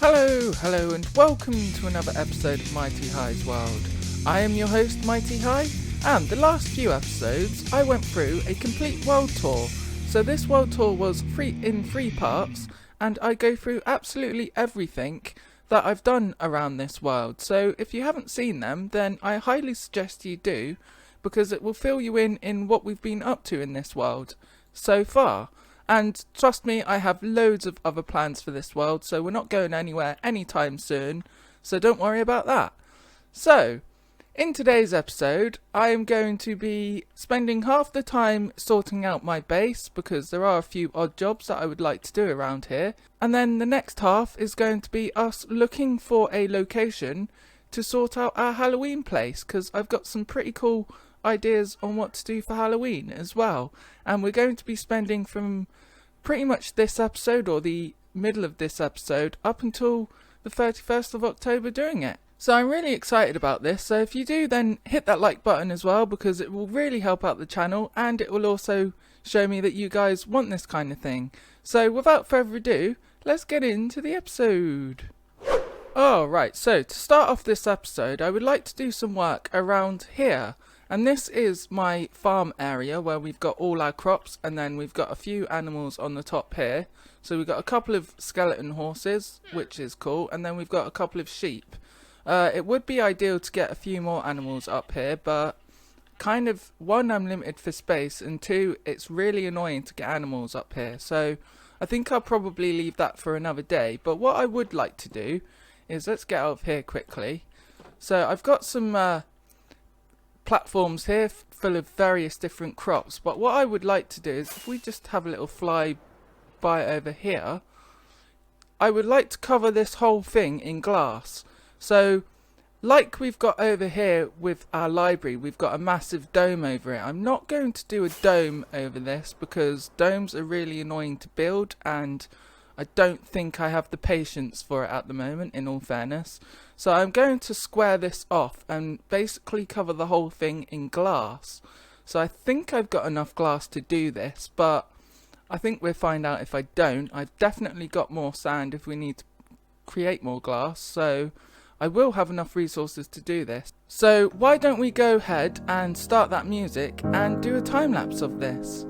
Hello, and welcome to another episode of Mighty High's World. I am your host, Mighty High, and the last few episodes I went through a complete world tour. So this world tour was in three parts, and I go through absolutely everything that I've done around this world. So if you haven't seen them, then I highly suggest you do, because it will fill you in what we've been up to in this world so far. And trust me, I have loads of other plans for this world, so we're not going anywhere anytime soon, so don't worry about that. So, in today's episode, I am going to be spending half the time sorting out my base, because there are a few odd jobs that I would like to do around here, and then the next half is going to be us looking for a location to sort out our Halloween place, because I've got some pretty cool ideas on what to do for Halloween as well, and we're going to be spending from pretty much this episode or the middle of this episode up until the 31st of October doing it. So I'm really excited about this, so if you do, then hit that like button as well, because it will really help out the channel, and it will also show me that you guys want this kind of thing. So without further ado, let's get into the episode. Alright, so to start off this episode, I would like to do some work around here. And this is my farm area where we've got all our crops, and then we've got a few animals on the top here. So we've got a couple of skeleton horses, which is cool, and then we've got a couple of sheep. It would be ideal to get a few more animals up here, but kind of, one, I'm limited for space, and two, it's really annoying to get animals up here. So I think I'll probably leave that for another day. But what I would like to do is, let's get out of here quickly. So I've got some platforms here full of various different crops, but what I would like to do is, if we just have a little fly by over here, I would like to cover this whole thing in glass. So like we've got over here with our library, we've got a massive dome over it. I'm not going to do a dome over this because domes are really annoying to build, and I don't think I have the patience for it at the moment, in all fairness. So I'm going to square this off and basically cover the whole thing in glass. So I think I've got enough glass to do this, but I think we'll find out if I don't. I've definitely got more sand if we need to create more glass, so I will have enough resources to do this. So why don't we go ahead and start that music and do a time lapse of this.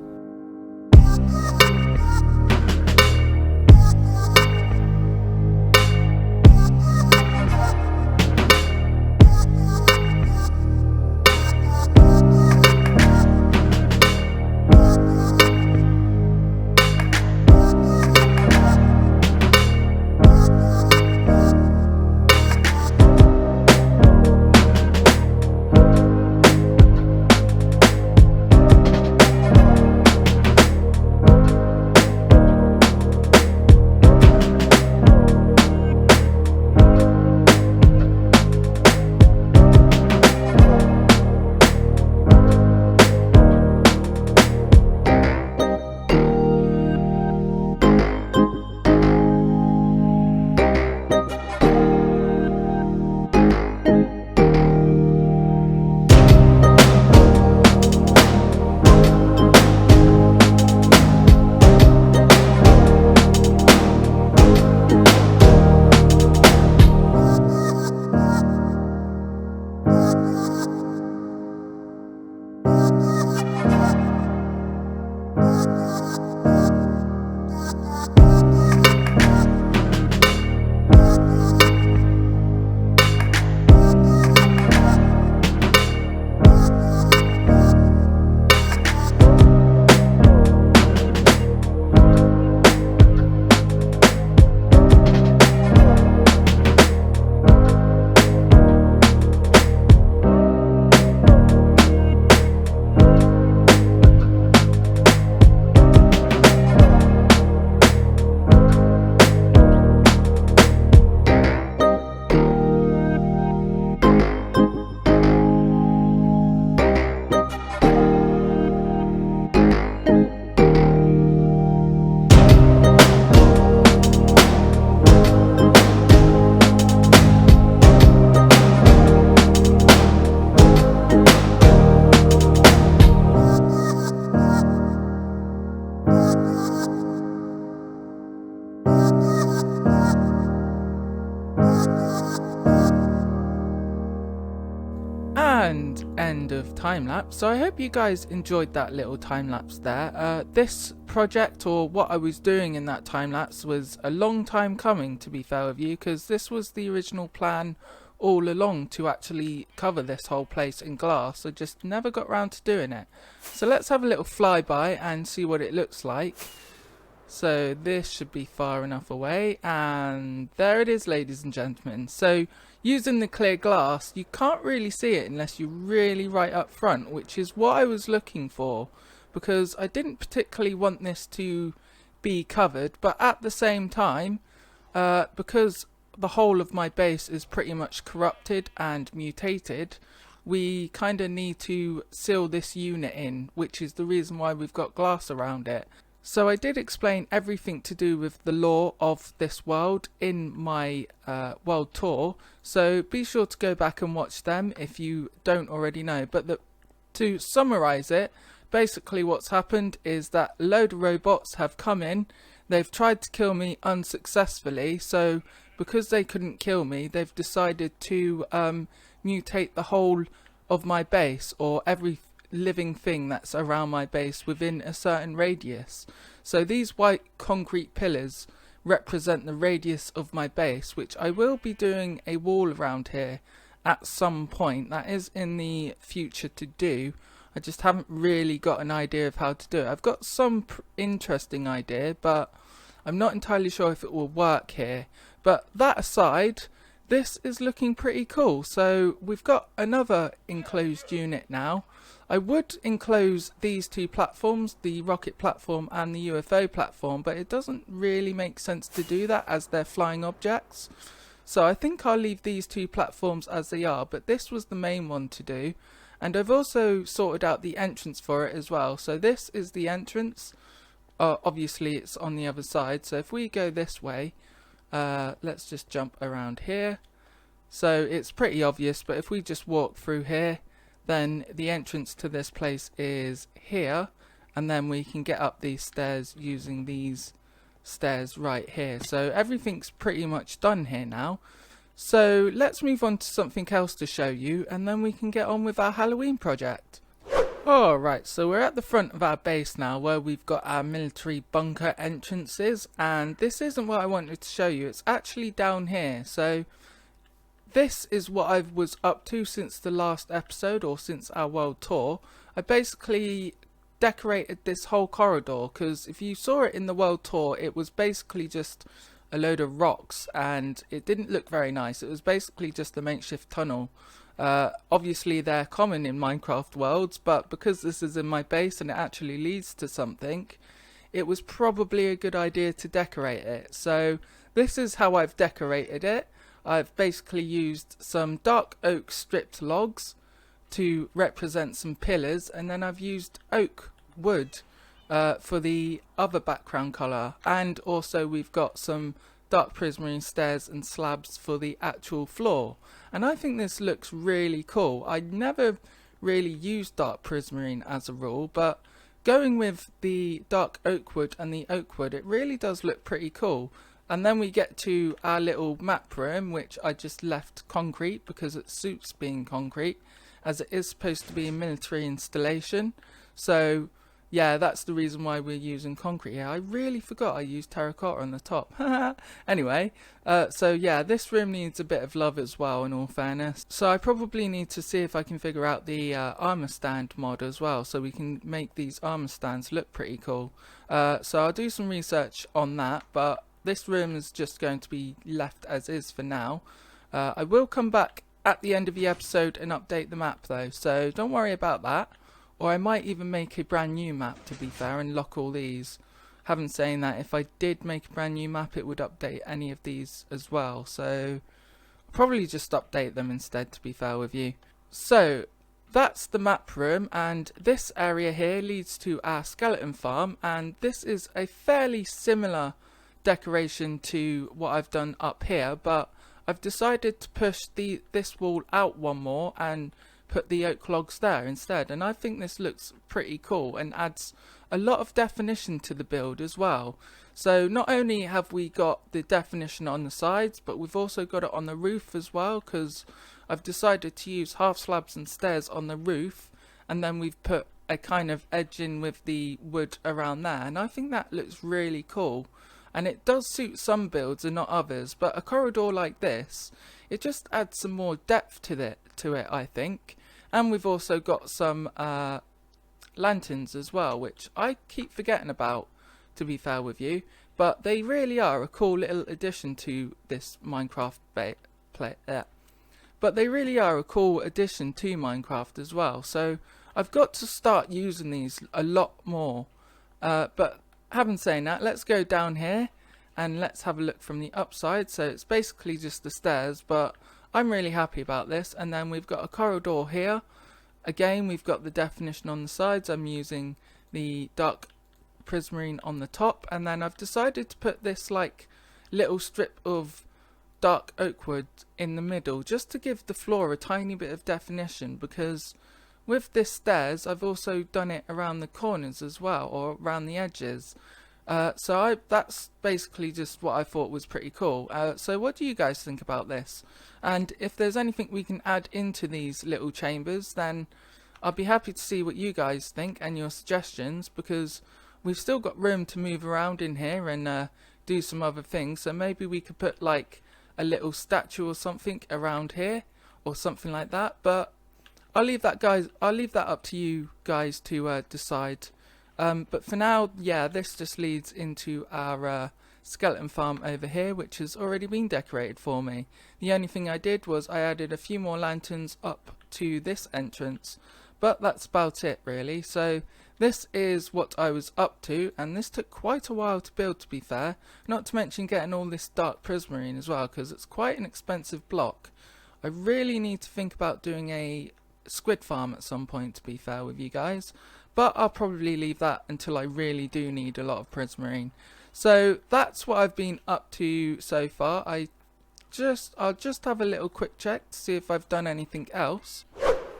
end of time lapse. So I hope you guys enjoyed that little time lapse there. This project, or what I was doing in that time lapse, was a long time coming, to be fair with you, because this was the original plan all along, to actually cover this whole place in glass. I just never got around to doing it. So let's have a little flyby and see what it looks like. So this should be far enough away, and there it is, ladies and gentlemen. So using the clear glass, you can't really see it unless you're really right up front, which is what I was looking for, because I didn't particularly want this to be covered, but at the same time, because the whole of my base is pretty much corrupted and mutated, we kind of need to seal this unit in, which is the reason why we've got glass around it. So I did explain everything to do with the lore of this world in my world tour, so be sure to go back and watch them if you don't already know. But to summarise it, basically what's happened is that a load of robots have come in, they've tried to kill me unsuccessfully, so because they couldn't kill me, they've decided to mutate the whole of my base, or every living thing that's around my base within a certain radius. So these white concrete pillars represent the radius of my base, which I will be doing a wall around here at some point. That is in the future to do. I just haven't really got an idea of how to do it. I've got some interesting idea, but I'm not entirely sure if it will work here. But that aside, this is looking pretty cool. So we've got another enclosed unit now. I would enclose these two platforms, the rocket platform and the UFO platform, but it doesn't really make sense to do that as they're flying objects. So I think I'll leave these two platforms as they are, but this was the main one to do. And I've also sorted out the entrance for it as well. So this is the entrance. Obviously it's on the other side. So if we go this way, let's just jump around here. So it's pretty obvious, but if we just walk through here, then the entrance to this place is here, and then we can get up these stairs using these stairs right here. So everything's pretty much done here now. So let's move on to something else to show you, and then we can get on with our Halloween project. Alright, so we're at the front of our base now, where we've got our military bunker entrances, and this isn't what I wanted to show you, it's actually down here. So this is what I was up to since the last episode, or since our world tour. I basically decorated this whole corridor, because if you saw it in the world tour, it was basically just a load of rocks and it didn't look very nice. It was basically just a makeshift tunnel. Obviously they're common in Minecraft worlds, but because this is in my base and it actually leads to something, it was probably a good idea to decorate it. So this is how I've decorated it. I've basically used some dark oak stripped logs to represent some pillars, and then I've used oak wood for the other background colour, and also we've got some dark prismarine stairs and slabs for the actual floor. And I think this looks really cool. I never really used dark prismarine as a rule, but going with the dark oak wood and the oak wood, it really does look pretty cool. And then we get to our little map room, which I just left concrete because it suits being concrete, as it is supposed to be a military installation. So yeah, that's the reason why we're using concrete here. I really forgot I used terracotta on the top. Anyway, so yeah, this room needs a bit of love as well, in all fairness. So I probably need to see if I can figure out the armor stand mod as well, so we can make these armor stands look pretty cool. So I'll do some research on that, but this room is just going to be left as is for now. I will come back at the end of the episode and update the map though, so don't worry about that. Or I might even make a brand new map, to be fair, and lock all these. Having saying that, if I did make a brand new map, it would update any of these as well. So I'll probably just update them instead, to be fair with you. So that's the map room, and this area here leads to our skeleton farm, and this is a fairly similar decoration to what I've done up here, but I've decided to push this wall out one more and put the oak logs there instead, and I think this looks pretty cool and adds a lot of definition to the build as well. So not only have we got the definition on the sides, but we've also got it on the roof as well, because I've decided to use half slabs and stairs on the roof, and then we've put a kind of edge in with the wood around there, and I think that looks really cool. And it does suit some builds and not others, but a corridor like this, it just adds some more depth to it, I think. And we've also got some lanterns as well, which I keep forgetting about, to be fair with you, but they really are a cool little addition to this Minecraft but they really are a cool addition to Minecraft as well. So I've got to start using these a lot more. But having said that, let's go down here and let's have a look from the upside. So it's basically just the stairs, but I'm really happy about this. And then we've got a corridor here. Again, we've got the definition on the sides. I'm using the dark prismarine on the top, and then I've decided to put this like little strip of dark oak wood in the middle, just to give the floor a tiny bit of definition, because with this stairs I've also done it around the corners as well, or around the edges. That's basically just what I thought was pretty cool. So what do you guys think about this? And if there's anything we can add into these little chambers, then I'll be happy to see what you guys think and your suggestions, because we've still got room to move around in here and do some other things. So maybe we could put like a little statue or something around here, or something like that. But I'll leave that up to you guys to decide. But for now, yeah, this just leads into our skeleton farm over here, which has already been decorated for me. The only thing I did was I added a few more lanterns up to this entrance, but that's about it really. So this is what I was up to, and this took quite a while to build, to be fair, not to mention getting all this dark prismarine as well, because it's quite an expensive block. I really need to think about doing a squid farm at some point, to be fair with you guys, but I'll probably leave that until I really do need a lot of prismarine. So that's what I've been up to so far. I'll just have a little quick check to see if I've done anything else.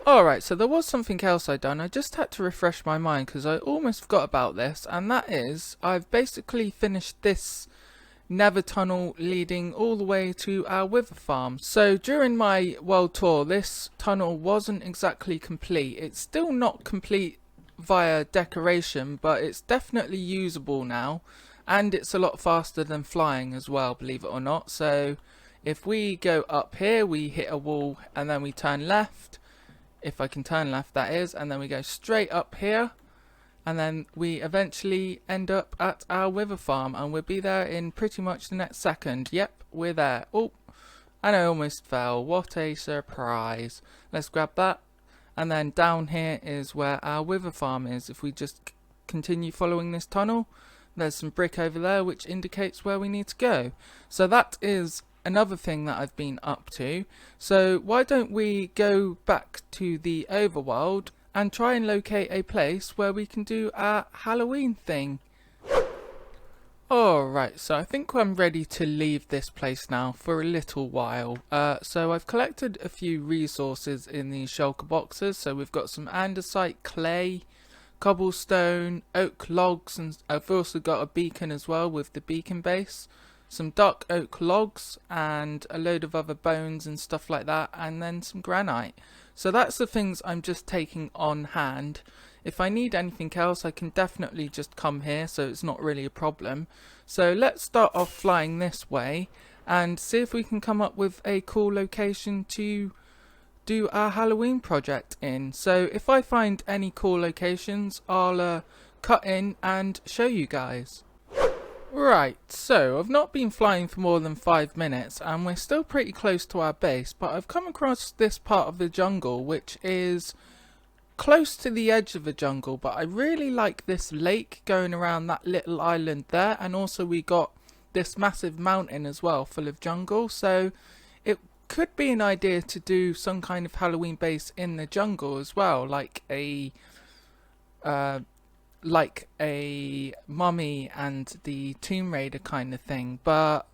Alright, so there was something else I'd done. I just had to refresh my mind because I almost forgot about this, and that is I've basically finished this nether tunnel leading all the way to our wither farm. So during my world tour, this tunnel wasn't exactly complete. It's still not complete via decoration, but it's definitely usable now, and it's a lot faster than flying as well, believe it or not. So if we go up here, we hit a wall and then we turn left, if I can turn left that is, and then we go straight up here, and then we eventually end up at our wither farm, and we'll be there in pretty much the next second. Yep, we're there. Oh, and I almost fell. What a surprise. Let's grab that, and then down here is where our wither farm is. If we just continue following this tunnel, there's some brick over there which indicates where we need to go. So that is another thing that I've been up to. So why don't we go back to the overworld and try and locate a place where we can do our Halloween thing. Alright, so I think I'm ready to leave this place now for a little while. So I've collected a few resources in these shulker boxes. So we've got some andesite, clay, cobblestone, oak logs, and I've also got a beacon as well with the beacon base. Some dark oak logs and a load of other bones and stuff like that, and then some granite. So that's the things I'm just taking on hand. If I need anything else, I can definitely just come here, so it's not really a problem. So let's start off flying this way and see if we can come up with a cool location to do our Halloween project in. So if I find any cool locations, I'll cut in and show you guys. Right, so I've not been flying for more than 5 minutes and we're still pretty close to our base, but I've come across this part of the jungle which is close to the edge of the jungle, but I really like this lake going around that little island there, and also we got this massive mountain as well full of jungle, so it could be an idea to do some kind of Halloween base in the jungle as well, like a Mummy and the Tomb Raider kind of thing. But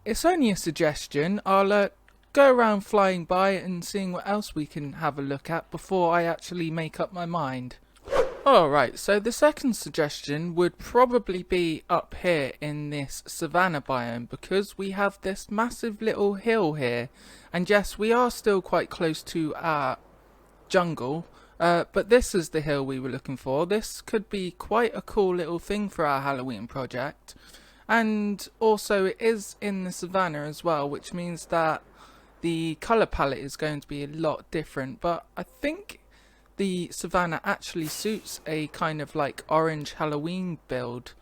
it's only a suggestion. I'll go around flying by and seeing what else we can have a look at before I actually make up my mind. Alright, so the second suggestion would probably be up here in this Savanna biome, because we have this massive little hill here, and yes, we are still quite close to our jungle, but this is the hill we were looking for. This could be quite a cool little thing for our Halloween project, and also it is in the Savanna as well, which means that the colour palette is going to be a lot different, but I think the Savanna actually suits a kind of like orange Halloween build,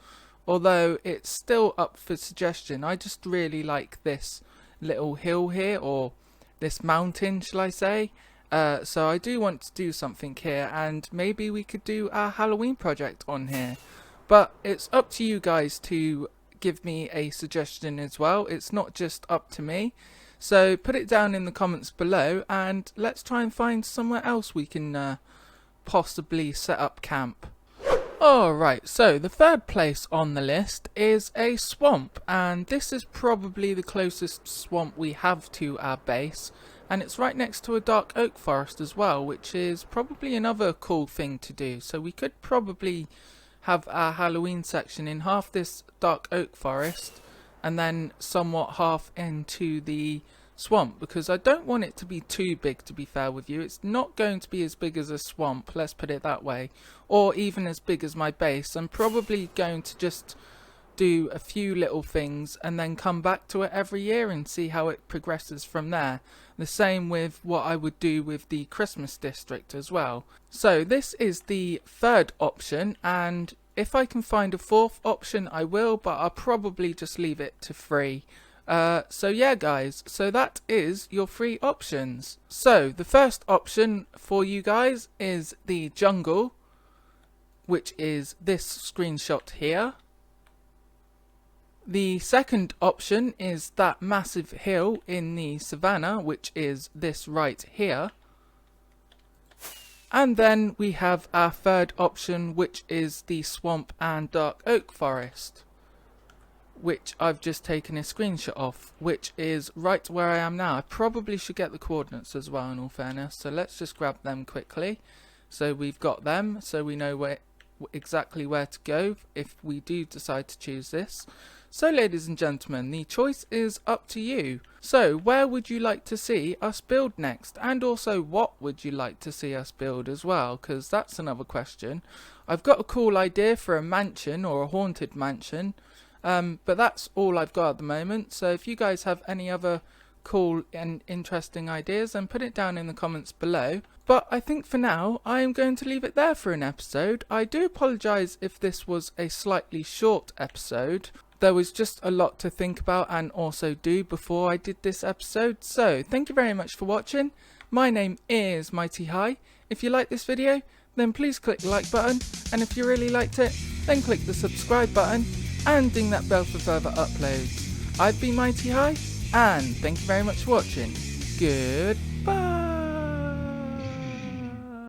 although it's still up for suggestion. I just really like this little hill here, or this mountain shall I say, so I do want to do something here, and maybe we could do our Halloween project on here, but it's up to you guys to give me a suggestion as well. It's not just up to me. So put it down in the comments below, and let's try and find somewhere else we can possibly set up camp. Alright, so the third place on the list is a swamp, and this is probably the closest swamp we have to our base, and it's right next to a dark oak forest as well, which is probably another cool thing to do. So we could probably have our Halloween section in half this dark oak forest, and then somewhat half into the swamp, because I don't want it to be too big, to be fair with you. It's not going to be as big as a swamp, let's put it that way, or even as big as my base. I'm probably going to just do a few little things and then come back to it every year and see how it progresses from there. The same with what I would do with the Christmas district as well. So this is the third option, and if I can find a fourth option I will, but I'll probably just leave it to 3. So yeah guys, so that is your 3 options. So the first option for you guys is the jungle, which is this screenshot here. The second option is that massive hill in the Savanna, which is this right here. And then we have our third option, which is the swamp and dark oak forest, which I've just taken a screenshot of, which is right where I am now. I probably should get the coordinates as well, in all fairness, so let's just grab them quickly. So we've got them, so we know exactly where to go if we do decide to choose this. So ladies and gentlemen, the choice is up to you. So where would you like to see us build next? And also, what would you like to see us build as well? Because that's another question. I've got a cool idea for a mansion, or a haunted mansion, but that's all I've got at the moment. So if you guys have any other cool and interesting ideas, then put it down in the comments below. But I think for now I am going to leave it there for an episode. I do apologise if this was a slightly short episode. There was just a lot to think about and also do before I did this episode. So thank you very much for watching. My name is Mighty High. If you like this video, then please click the like button, and if you really liked it, then click the subscribe button and ding that bell for further uploads. I've been Mighty High, and thank you very much for watching. Goodbye.